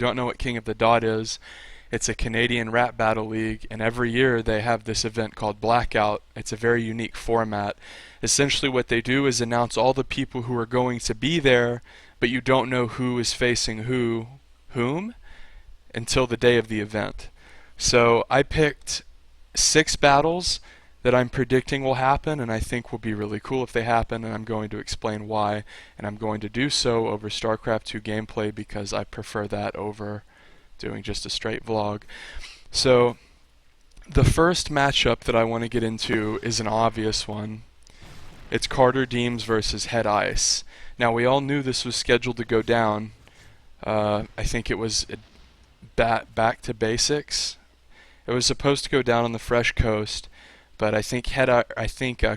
Don't know what King of the Dot is. It's a Canadian rap battle league, and every year they have this event called Blackout. It's a very unique format. Essentially what they do is announce all the people who are going to be there, but you don't know who is facing whom, until the day of the event. So I picked 6 battles that I'm predicting will happen and I think will be really cool if they happen, and I'm going to explain why, and I'm going to do so over StarCraft 2 gameplay because I prefer that over doing just a straight vlog. So the first matchup that I want to get into is an obvious one. It's Carter Deems versus Head Ice. Now we all knew this was scheduled to go down. I think it was back to basics. It was supposed to go down on the Fresh Coast, but I think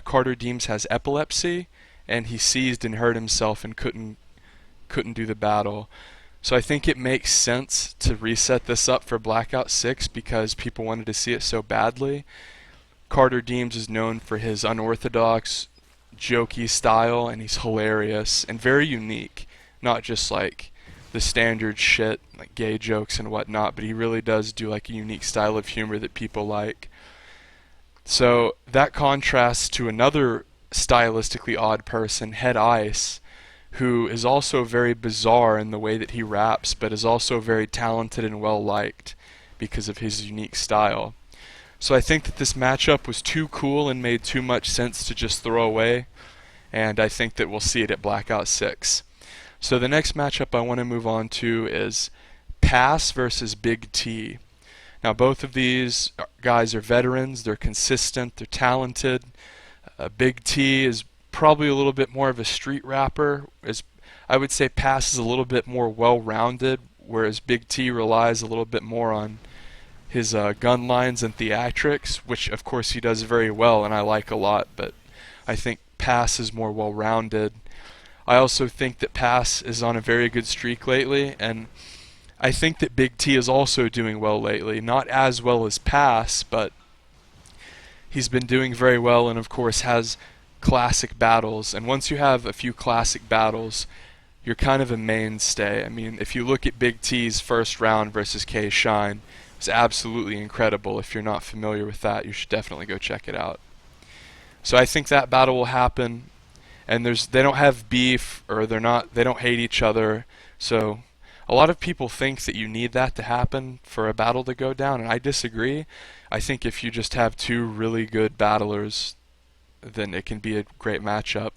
Carter Deems has epilepsy, and he seized and hurt himself and couldn't do the battle. So I think it makes sense to reset this up for Blackout 6 because people wanted to see it so badly. Carter Deems is known for his unorthodox, jokey style, and he's hilarious and very unique. Not just like the standard shit, like gay jokes and whatnot, but he really does do like a unique style of humor that people like. So that contrasts to another stylistically odd person, Head Ice, who is also very bizarre in the way that he raps, but is also very talented and well liked because of his unique style. So I think that this matchup was too cool and made too much sense to just throw away, and I think that we'll see it at Blackout 6. So the next matchup I want to move on to is Pass versus Big T. Now both of these guys are veterans, they're consistent, they're talented. Big T is probably a little bit more of a street rapper. I would say Pass is a little bit more well-rounded, whereas Big T relies a little bit more on his gun lines and theatrics, which of course he does very well and I like a lot, but I think Pass is more well-rounded. I also think that Pass is on a very good streak lately, and I think that Big T is also doing well lately. Not as well as Pass, but he's been doing very well and of course has classic battles. And once you have a few classic battles, you're kind of a mainstay. I mean, if you look at Big T's first round versus K Shine, it's absolutely incredible. If you're not familiar with that, you should definitely go check it out. So I think that battle will happen, and they don't have beef, or they don't hate each other. So a lot of people think that you need that to happen for a battle to go down, and I disagree. I think if you just have 2 really good battlers, then it can be a great matchup.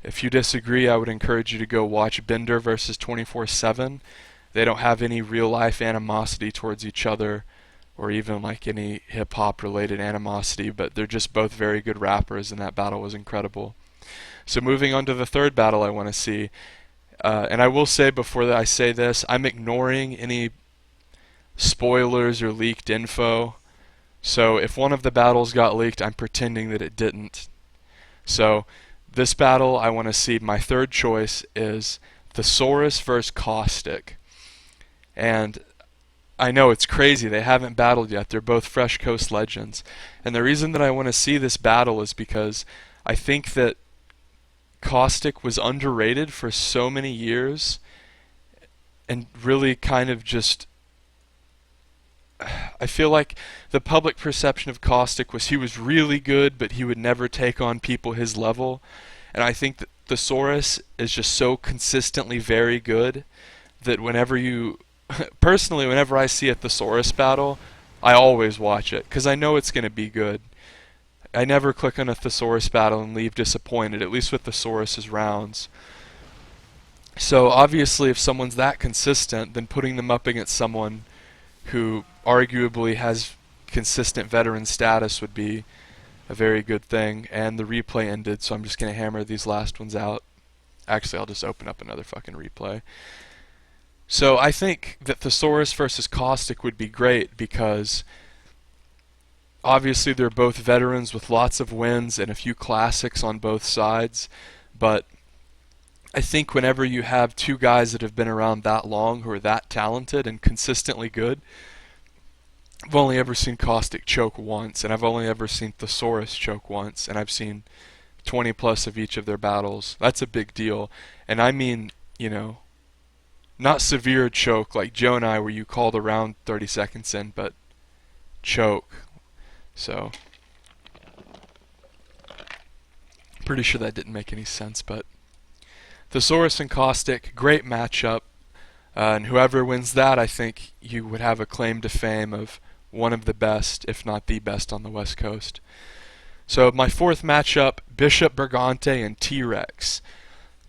If you disagree, I would encourage you to go watch Bender versus 24/7. They don't have any real life animosity towards each other, or even like any hip hop related animosity, but they're just both very good rappers, and that battle was incredible. So moving on to the third battle I want to see, and I will say before that I say this, I'm ignoring any spoilers or leaked info. So if one of the battles got leaked, I'm pretending that it didn't. So this battle I want to see, my third choice is Thesaurus versus Caustic. And I know it's crazy, they haven't battled yet, they're both Fresh Coast legends. And the reason that I want to see this battle is because I think that Caustic was underrated for so many years and really kind of just, I feel like the public perception of Caustic was he was really good, but he would never take on people his level. And I think that Thesaurus is just so consistently very good that personally, whenever I see a Thesaurus battle, I always watch it, because I know it's going to be good. I never click on a Thesaurus battle and leave disappointed, at least with Thesaurus' rounds. So obviously if someone's that consistent, then putting them up against someone who arguably has consistent veteran status would be a very good thing. And the replay ended, so I'm just going to hammer these last ones out. Actually, I'll just open up another fucking replay. So I think that Thesaurus versus Caustic would be great because obviously they're both veterans with lots of wins and a few classics on both sides, but I think whenever you have 2 guys that have been around that long who are that talented and consistently good, I've only ever seen Caustic choke once, and I've only ever seen Thesaurus choke once, and I've seen 20 plus of each of their battles. That's a big deal. And I mean, not severe choke like Jonai where you called around 30 seconds in, but choke. So, pretty sure that didn't make any sense, but Thesaurus and Caustic, great matchup. And whoever wins that, I think you would have a claim to fame of one of the best, if not the best, on the West Coast. So my fourth matchup, Bishop Brigante and T-Rex.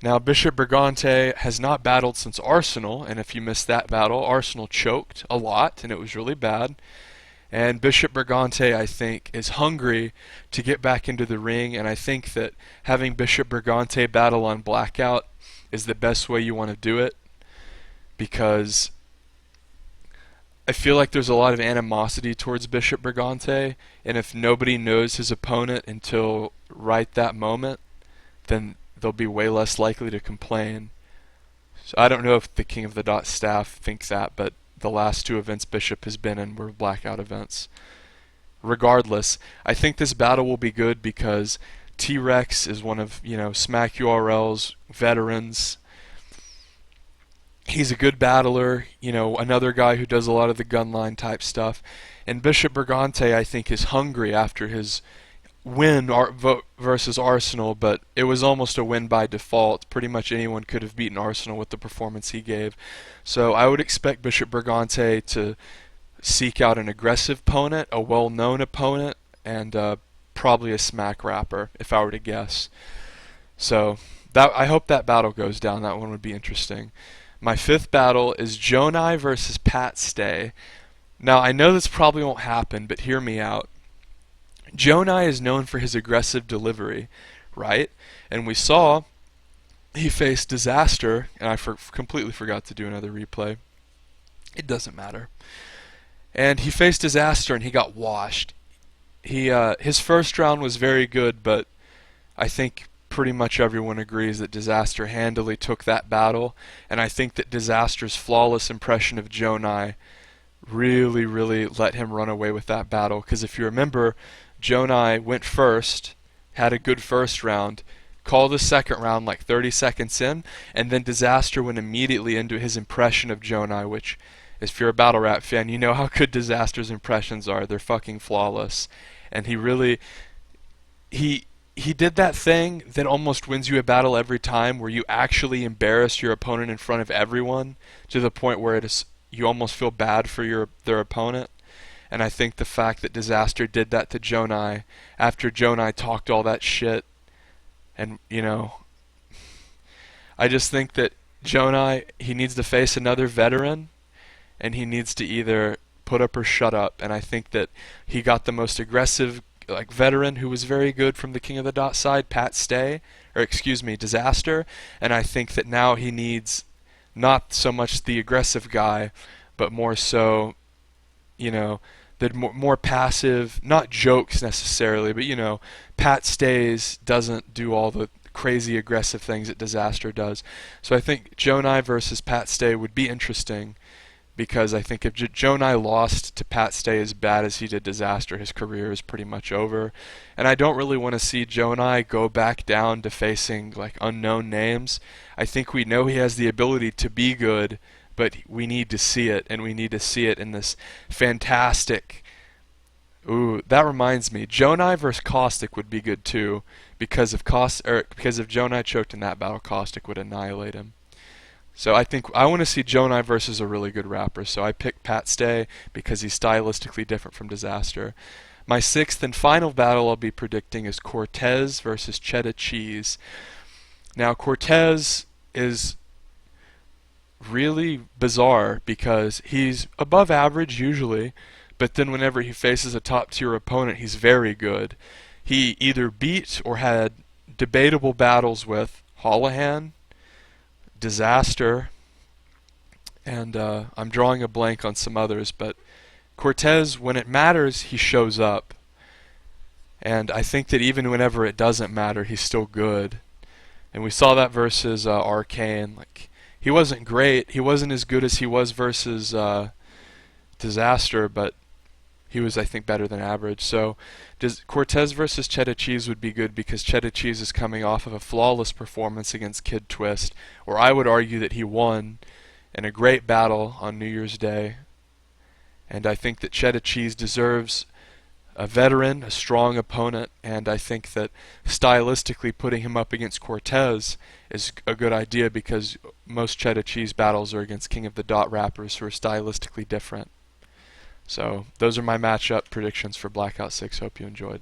Now Bishop Brigante has not battled since Arsenal, and if you missed that battle, Arsenal choked a lot, and it was really bad. And Bishop Brigante, I think, is hungry to get back into the ring, and I think that having Bishop Brigante battle on Blackout is the best way you want to do it, because I feel like there's a lot of animosity towards Bishop Brigante, and if nobody knows his opponent until right that moment, then they'll be way less likely to complain. So I don't know if the King of the Dot staff thinks that, but the last two events Bishop has been in were blackout events. Regardless, I think this battle will be good because T-Rex is one of, Smack URL's veterans. He's a good battler, another guy who does a lot of the gunline type stuff. And Bishop Brigante, I think, is hungry after his win versus Arsenal, but it was almost a win by default. Pretty much anyone could have beaten Arsenal with the performance he gave. So I would expect Bishop Brigante to seek out an aggressive opponent, a well-known opponent, and probably a smack rapper, if I were to guess. So I hope that battle goes down. That one would be interesting. My fifth battle is Jonai versus Pat Stay. Now, I know this probably won't happen, but hear me out. Jonai is known for his aggressive delivery, right? And we saw he faced Disaster, and I completely forgot to do another replay. It doesn't matter. And he faced Disaster, and he got washed. His first round was very good, but I think pretty much everyone agrees that Disaster handily took that battle, and I think that Disaster's flawless impression of Jonai really, really let him run away with that battle, because if you remember, Jonai went first, had a good first round, called the second round like 30 seconds in, and then Disaster went immediately into his impression of Jonai, which, if you're a battle rap fan, you know how good Disaster's impressions are. They're fucking flawless. And he did that thing that almost wins you a battle every time, where you actually embarrass your opponent in front of everyone to the point where you almost feel bad for their opponent. And I think the fact that Disaster did that to Jonai after Jonai talked all that shit, and I just think that Jonai, he needs to face another veteran, and he needs to either put up or shut up. And I think that he got the most aggressive veteran who was very good from the King of the Dot side, Disaster, and I think that now he needs not so much the aggressive guy, but more so, the more passive, not jokes necessarily, but Pat Stays doesn't do all the crazy aggressive things that Disaster does. So I think Jonai versus Pat Stay would be interesting, because I think if Jonai lost to Pat Stay as bad as he did Disaster, his career is pretty much over. And I don't really want to see Jonai go back down to facing unknown names. I think we know he has the ability to be good, but we need to see it, and we need to see it in this fantastic... Ooh, that reminds me, Jonai versus Caustic would be good too, because if Jonai choked in that battle, Caustic would annihilate him. So I think I want to see Jonai versus a really good rapper, so I picked Pat Stay because he's stylistically different from Disaster. My sixth and final battle I'll be predicting is Cortez versus Cheddar Cheese. Now Cortez is really bizarre because he's above average usually, but then whenever he faces a top tier opponent, he's very good. He either beat or had debatable battles with Holohan, Disaster, and I'm drawing a blank on some others, but Cortez, when it matters, he shows up. And I think that even whenever it doesn't matter, he's still good. And we saw that versus Arcane. He wasn't great. He wasn't as good as he was versus Disaster, but he was, I think, better than average. So Cortez versus Cheddar Cheese would be good because Cheddar Cheese is coming off of a flawless performance against Kid Twist, or I would argue that he won in a great battle on New Year's Day. And I think that Cheddar Cheese deserves a veteran, a strong opponent, and I think that stylistically putting him up against Cortez is a good idea because most Cheddar Cheese battles are against King of the Dot rappers who are stylistically different. So those are my matchup predictions for Blackout 6. Hope you enjoyed.